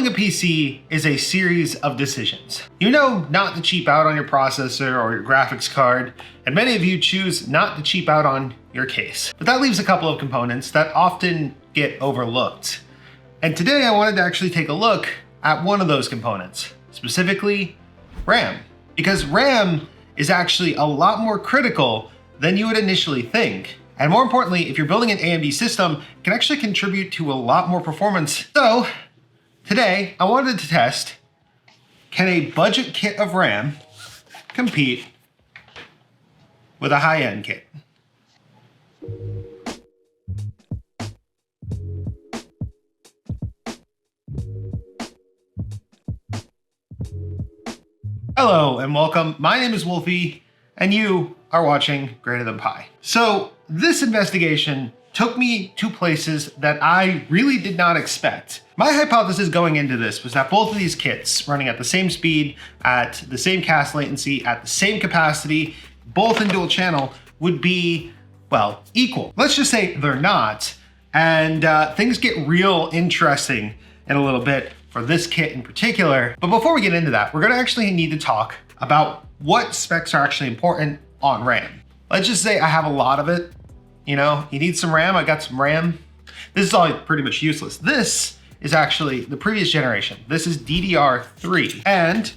Building a PC is a series of decisions. You know not to cheap out on your processor or your graphics card, and many of you choose not to cheap out on your case. But that leaves a couple of components that often get overlooked. And today I wanted to actually take a look at one of those components, specifically RAM. Because RAM is actually a lot more critical than you would initially think. And more importantly, if you're building an AMD system, it can actually contribute to a lot more performance. So today I wanted to test, can a budget kit of RAM compete with a high-end kit? Hello and welcome. My name is Wolfie and you are watching GreaterThanPie. So this investigation took me to places that I really did not expect. My hypothesis going into this was that both of these kits running at the same speed, at the same cast latency, at the same capacity, both in dual channel would be, well, equal. Let's just say they're not. And things get real interesting in a little bit for this kit in particular. But before we get into that, we're gonna actually need to talk about what specs are actually important on RAM. Let's just say I have a lot of it. You know, you need some RAM, I got some RAM. This is all pretty much useless. This is actually the previous generation. This is DDR3. And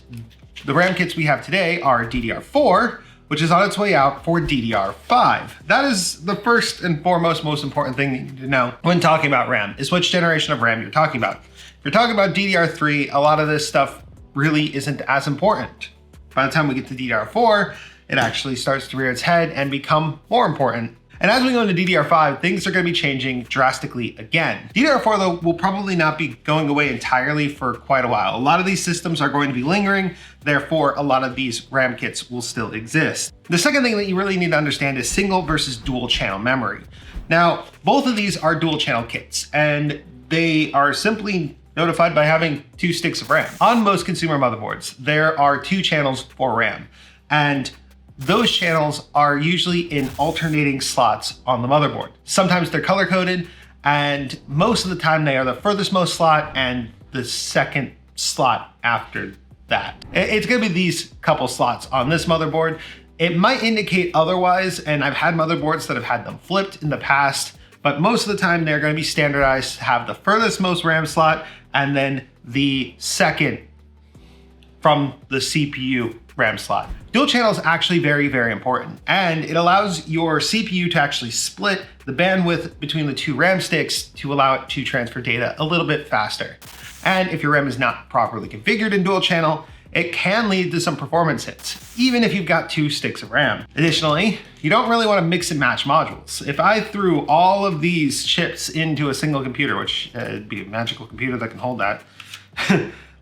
the RAM kits we have today are DDR4, which is on its way out for DDR5. That is the first and foremost most important thing that you need to know when talking about RAM, is which generation of RAM you're talking about. If you're talking about DDR3, a lot of this stuff really isn't as important. By the time we get to DDR4, it actually starts to rear its head and become more important. And as we go into DDR5, things are going to be changing drastically again. DDR4 though will probably not be going away entirely for quite a while. A lot of these systems are going to be lingering, therefore a lot of these RAM kits will still exist. The second thing that you really need to understand is single versus dual channel memory. Now, both of these are dual channel kits and they are simply notified by having 2 sticks of RAM. On most consumer motherboards, there are 2 channels for RAM, and those channels are usually in alternating slots on the motherboard. Sometimes they're color coded, and most of the time they are the furthest most slot and the second slot after that. It's gonna be these couple slots on this motherboard. It might indicate otherwise, and I've had motherboards that have had them flipped in the past, but most of the time they're gonna be standardized to have the furthest most RAM slot and then the second from the CPU RAM slot. Dual channel is actually very, very important, and it allows your CPU to actually split the bandwidth between the 2 RAM sticks to allow it to transfer data a little bit faster. And if your RAM is not properly configured in dual channel, it can lead to some performance hits, even if you've got 2 sticks of RAM. Additionally, you don't really want to mix and match modules. If I threw all of these chips into a single computer, which it'd be a magical computer that can hold that,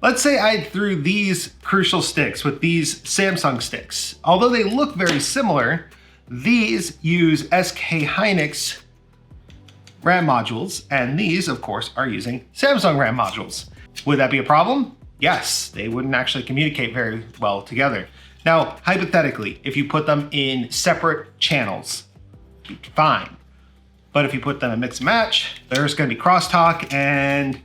let's say I threw these Crucial sticks with these Samsung sticks. Although they look very similar, these use SK Hynix RAM modules, and these, of course, are using Samsung RAM modules. Would that be a problem? Yes, they wouldn't actually communicate very well together. Now, hypothetically, if you put them in separate channels, fine. But if you put them in mix and match, there's gonna be crosstalk and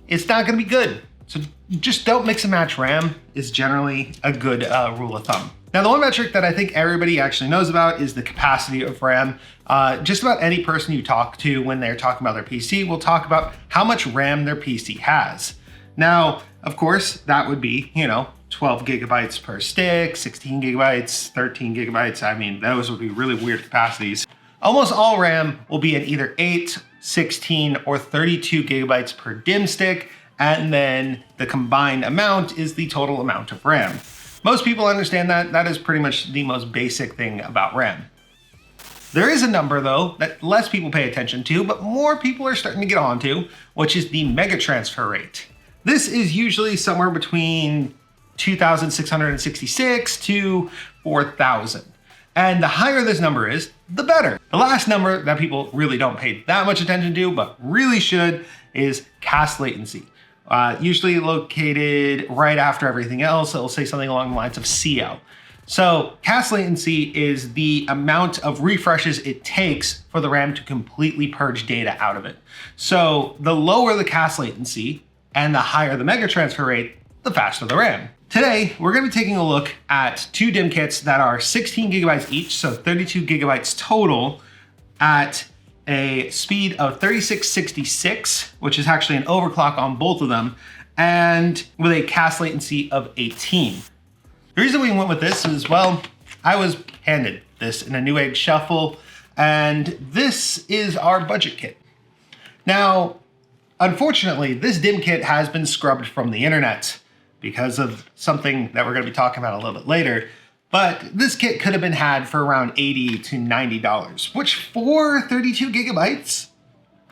it's not gonna be good. So just don't mix and match RAM is generally a good rule of thumb. Now, the one metric that I think everybody actually knows about is the capacity of RAM. Just about any person you talk to when they're talking about their PC will talk about how much RAM their PC has. Now, of course, that would be, 12 gigabytes per stick, 16 gigabytes, 13 gigabytes. I mean, those would be really weird capacities. Almost all RAM will be in either 8, 16, or 32 gigabytes per DIMM stick, and then the combined amount is the total amount of RAM. Most people understand that. That is pretty much the most basic thing about RAM. There is a number though that less people pay attention to, but more people are starting to get onto, which is the mega transfer rate. This is usually somewhere between 2,666 to 4,000. And the higher this number is, the better. The last number that people really don't pay that much attention to, but really should, is cast latency. Usually located right after everything else. It'll say something along the lines of CL. So cast latency is the amount of refreshes it takes for the RAM to completely purge data out of it. So the lower the cast latency, And the higher the mega transfer rate, the faster the RAM. Today, we're gonna be taking a look at two DIMM kits that are 16 gigabytes each, so 32 gigabytes total, at a speed of 3666, which is actually an overclock on both of them, and with a cast latency of 18. The reason we went with this is, well, I was handed this in a Newegg shuffle, and this is our budget kit. Now, unfortunately, this DIMM kit has been scrubbed from the internet because of something that we're going to be talking about a little bit later. But this kit could have been had for around $80 to $90, which for 32 gigabytes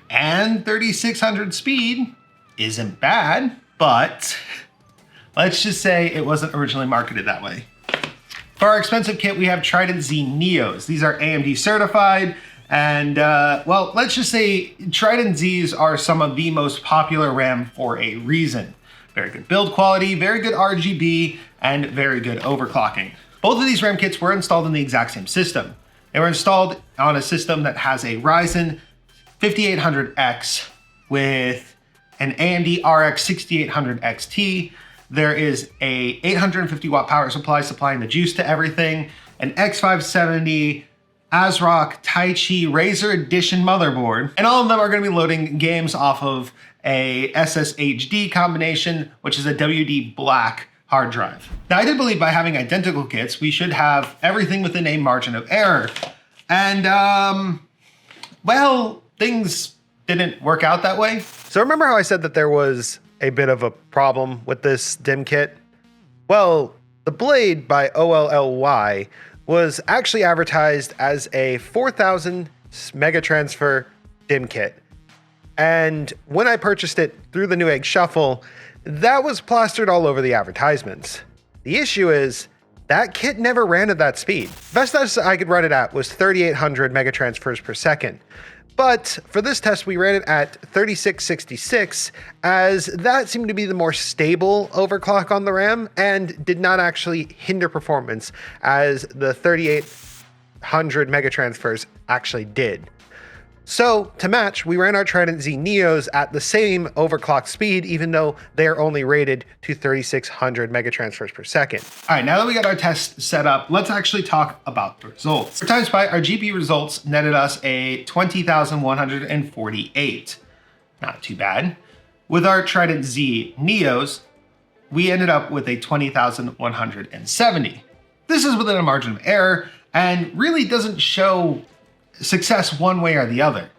and 3600 speed isn't bad, but let's just say it wasn't originally marketed that way. For our expensive kit, we have Trident Z Neos. These are AMD certified, and well, let's just say Trident Zs are some of the most popular RAM for a reason. Very good build quality, very good RGB, and very good overclocking. Both of these RAM kits were installed in the exact same system. They were installed on a system that has a Ryzen 5800X with an AMD RX 6800 XT. There is a 850 watt power supply supplying the juice to everything, an X570 Asrock Tichi Razer Edition motherboard, and all of them are going to be loading games off of a SSHD combination, which is a WD black hard drive. Now, I did believe by having identical kits, we should have everything within a margin of error. And, well, things didn't work out that way. So remember how I said that there was a bit of a problem with this DIMM kit? Well, the Blade by OLOY was actually advertised as a 4000 mega transfer DIMM kit. And when I purchased it through the Newegg Shuffle, that was plastered all over the advertisements. The issue is that kit never ran at that speed. Best I could run it at was 3800 mega transfers per second. But for this test, we ran it at 3666, as that seemed to be the more stable overclock on the RAM and did not actually hinder performance as the 3800 mega transfers actually did. So to match, we ran our Trident Z Neos at the same overclock speed, even though they're only rated to 3600 mega transfers per second. All right, now that we got our test set up, let's actually talk about the results. For TimeSpy, our GPU results netted us a 20,148. Not too bad. With our Trident Z Neos, we ended up with a 20,170. This is within a margin of error and really doesn't show success one way or the other.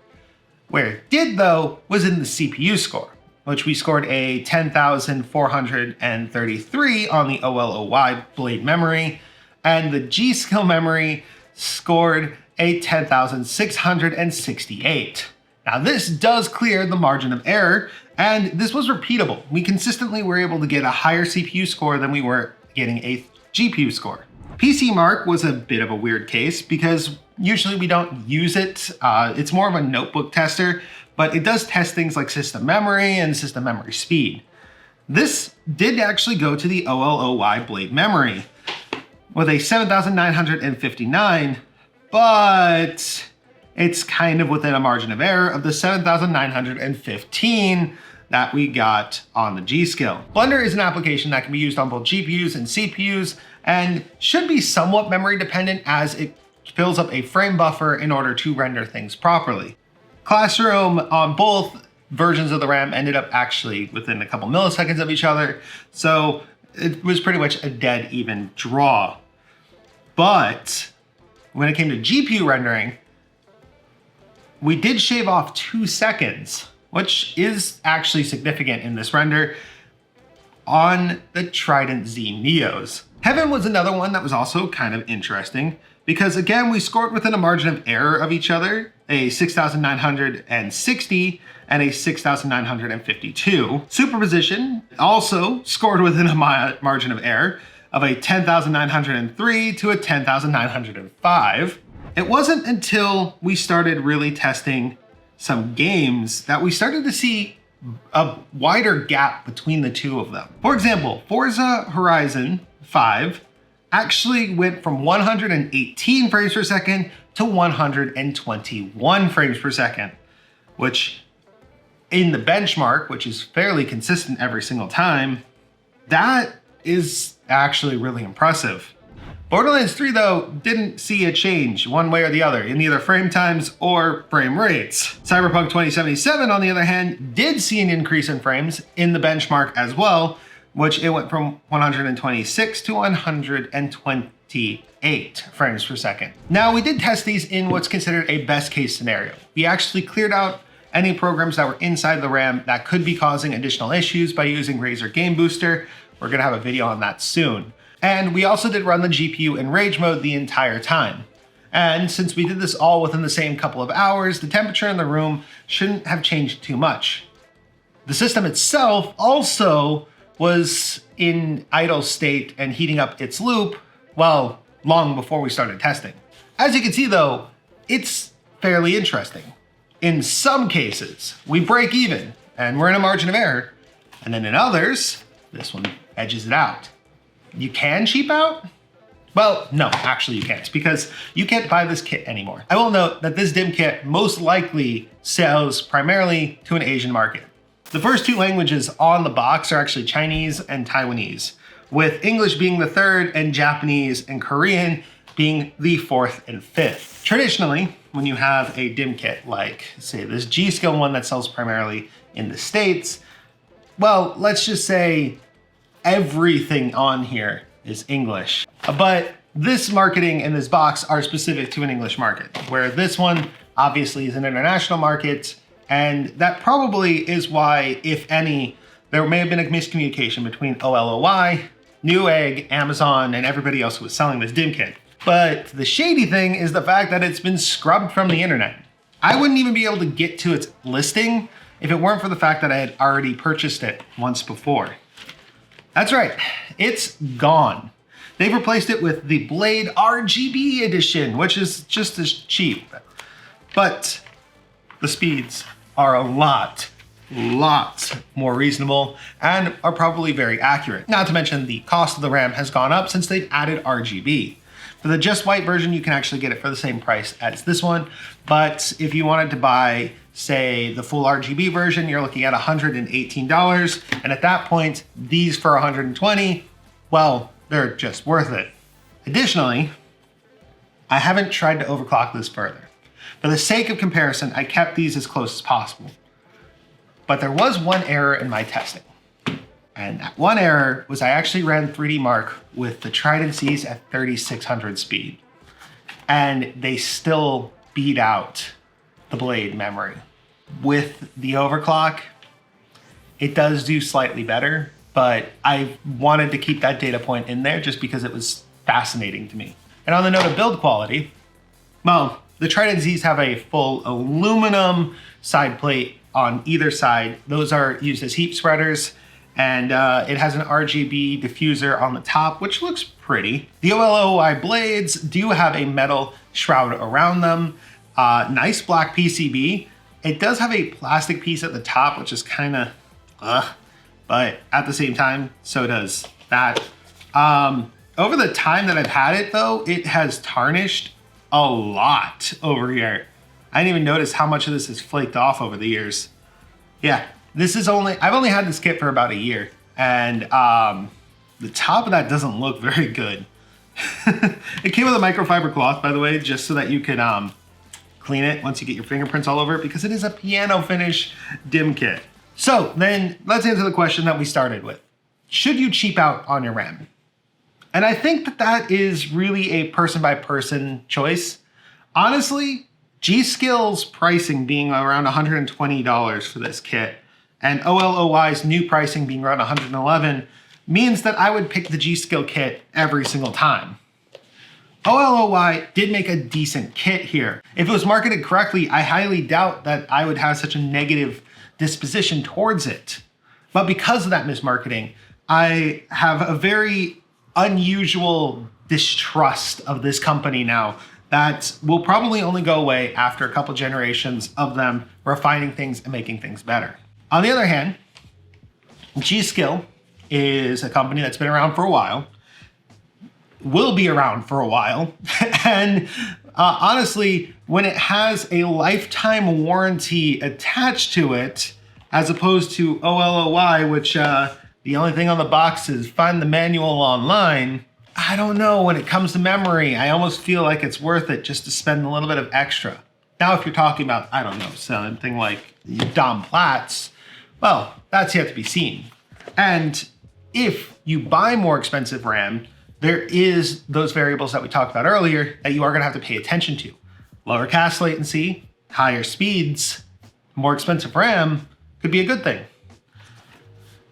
Where it did, though, was in the CPU score, which we scored a 10,433 on the OLOY blade memory, and the G.Skill memory scored a 10,668. Now, this does clear the margin of error, and this was repeatable. We consistently were able to get a higher CPU score than we were getting a GPU score. PC Mark was a bit of a weird case because usually we don't use it. It's more of a notebook tester, but it does test things like system memory and system memory speed. This did actually go to the OLOY blade memory with a 7,959, but it's kind of within a margin of error of the 7,915 that we got on the G.Skill. Blender is an application that can be used on both GPUs and CPUs and should be somewhat memory dependent as it fills up a frame buffer in order to render things properly. Classroom on both versions of the RAM ended up actually within a couple milliseconds of each other, so it was pretty much a dead even draw. But when it came to GPU rendering, we did shave off 2 seconds, which is actually significant in this render on the Trident Z Neos. Heaven was another one that was also kind of interesting because again, we scored within a margin of error of each other, a 6,960 and a 6,952. Superposition also scored within a margin of error of a 10,903 to a 10,905. It wasn't until we started really testing some games that we started to see a wider gap between the two of them. For example, Forza Horizon 5 actually went from 118 frames per second to 121 frames per second, which in the benchmark, which is fairly consistent every single time, that is actually really impressive. Borderlands 3, though, didn't see a change one way or the other in either frame times or frame rates. Cyberpunk 2077, on the other hand, did see an increase in frames in the benchmark as well, which it went from 126 to 128 frames per second. Now, we did test these in what's considered a best case scenario. We actually cleared out any programs that were inside the RAM that could be causing additional issues by using Razer Game Booster. We're gonna have a video on that soon. And we also did run the GPU in rage mode the entire time. And since we did this all within the same couple of hours, the temperature in the room shouldn't have changed too much. The system itself also was in idle state and heating up its loop, well, long before we started testing. As you can see though, it's fairly interesting. In some cases, we break even and we're in a margin of error. And then in others, this one edges it out. You can cheap out? Well, no, actually you can't, because you can't buy this kit anymore. I will note that this DIMM kit most likely sells primarily to an Asian market. The first two languages on the box are actually Chinese and Taiwanese, with English being the third and Japanese and Korean being the fourth and fifth. Traditionally, when you have a DIMM kit like, say, this G.Skill one that sells primarily in the States, well, let's just say everything on here is English. But this marketing and this box are specific to an English market, where this one obviously is an international market, and that probably is why, if any, there may have been a miscommunication between OLOY, Newegg, Amazon, and everybody else who was selling this DIMM kit. But the shady thing is the fact that it's been scrubbed from the internet. I wouldn't even be able to get to its listing if it weren't for the fact that I had already purchased it once before. That's right, it's gone. They've replaced it with the Blade RGB edition, which is just as cheap. But the speeds are a lot more reasonable and are probably very accurate. Not to mention the cost of the RAM has gone up since they've added RGB. For the just white version, you can actually get it for the same price as this one. But if you wanted to buy, say, the full RGB version, you're looking at $118. And at that point, these for $120, well, they're just worth it. Additionally, I haven't tried to overclock this further. For the sake of comparison, I kept these as close as possible. But there was one error in my testing. And that one error was I actually ran 3D Mark with the Trident Cs at 3600 speed. And they still beat out the Blade memory. With the overclock, it does do slightly better, but I wanted to keep that data point in there just because it was fascinating to me. And on the note of build quality, well, the Trident Zs have a full aluminum side plate on either side. Those are used as heat spreaders, and it has an RGB diffuser on the top, which looks pretty. The OLOY blades do have a metal shroud around them. Nice black PCB. It does have a plastic piece at the top, which is kind of, but at the same time, so does that. Over the time that I've had it though, it has tarnished a lot over here. I didn't even notice how much of this has flaked off over the years. Yeah, I've only had this kit for about a year, and the top of that doesn't look very good. It came with a microfiber cloth, by the way, just so that you could clean it once you get your fingerprints all over it, because it is a piano finish DIMM kit. So then let's answer the question that we started with. Should you cheap out on your RAM? And I think that that is really a person by person choice. Honestly, G.Skill's pricing being around $120 for this kit and OLOY's new pricing being around $111 means that I would pick the G.Skill kit every single time. OLOY did make a decent kit here. If it was marketed correctly, I highly doubt that I would have such a negative disposition towards it. But because of that mismarketing, I have a very unusual distrust of this company now that will probably only go away after a couple generations of them refining things and making things better. On the other hand, G.Skill is a company that's been around for a while, will be around for a while, and honestly, when it has a lifetime warranty attached to it, as opposed to OLOY, which the only thing on the box is find the manual online. I don't know, when it comes to memory, I almost feel like it's worth it just to spend a little bit of extra. Now, if you're talking about, I don't know, something like Dom Platts, well, that's yet to be seen. And if you buy more expensive RAM, there is those variables that we talked about earlier that you are gonna have to pay attention to. Lower cache latency, higher speeds, more expensive RAM could be a good thing.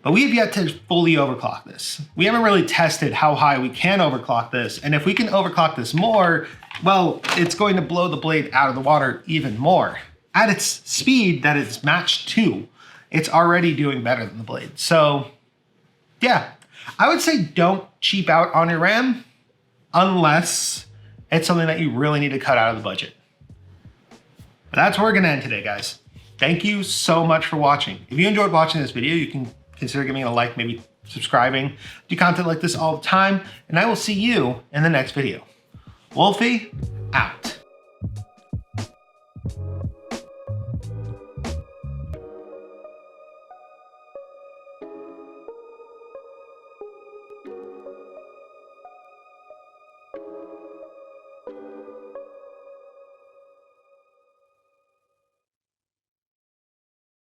But we have yet to fully overclock this. We haven't really tested how high we can overclock this. And if we can overclock this more, well, it's going to blow the blade out of the water even more. At its speed that it's matched to, it's already doing better than the blade. So yeah, I would say don't cheap out on your RAM unless it's something that you really need to cut out of the budget. But that's where we're gonna end today, guys. Thank you so much for watching. If you enjoyed watching this video, you can consider giving it a like, maybe subscribing. I do content like this all the time, and I will see you in the next video. Wolfie,